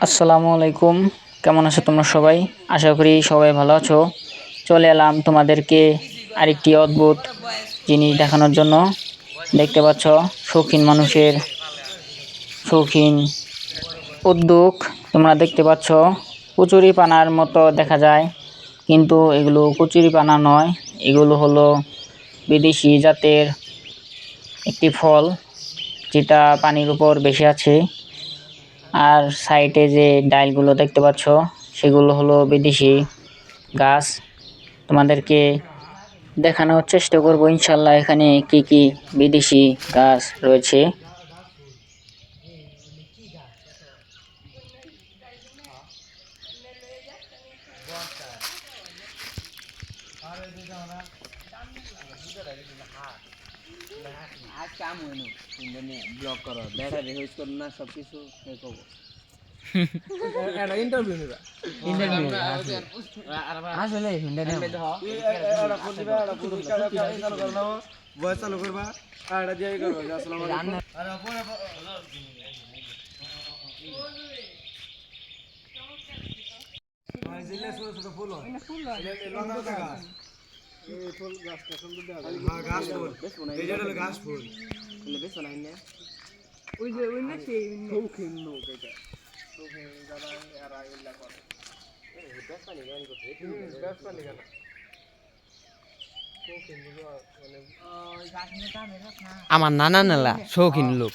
আসসালামু আলাইকুম। কেমন আছো তোমরা সবাই? আশা করি সবাই ভালো আছো। চলে এলাম তোমাদেরকে আরেকটি অদ্ভুত জিনিস দেখানোর জন্য। দেখতে পাচ্ছ শৌখিন মানুষের শৌখিন উদ্যোগ। তোমরা দেখতে পাচ্ছ কচুরিপানার মতো দেখা যায়, কিন্তু এগুলো কচুরিপানা নয়, এগুলো হলো বিদেশি জাতের একটি ফল, যেটা পানির উপর ভেসে আছে। আর সাইডে যে ডালগুলো দেখতে পাচ্ছ সেগুলো হলো বিদেশি গাছ। তোমাদেরকে দেখানোর চেষ্টা করব ইনশাল্লাহ এখানে কি কি বিদেশি গাছ রয়েছে। ব্লগ করো দেখা রিলস করো না সব কিছু দেখবো একটা ইন্টারভিউ নিবা ইন্টারভিউ আসলে ভয়েস চালু করবা আর এটা দিয়ে করবা আসসালামু আলাইকুম আরে পরে জিলে ছোট ছোট ফুল হয় লতা গাছ এই ফুল গাছটা সুন্দর দেখা যায় হ্যাঁ গাছ ফুল এই যেটা হলো গাছ ফুল বলে বেশ নাই না ওই যে ওই না সেই শৌখিন লোক এটা শৌখিন যারা এরা এগুলা করে বেশ পানি গানি করতে বেশ পানি গানা শৌখিন লোক মানে আমার নানা নালা শৌখিন লোক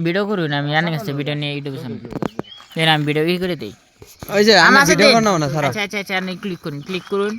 ভিডিও করুন, আমি জানি কাছে ভিডিও নিয়ে ইউটিউবে সামনে আমি ভিডিও করে দিই। ওই যে আমার ভিডিও সাথে বানাও না সারা আচ্ছা আচ্ছা আচ্ছা, ক্লিক করুন।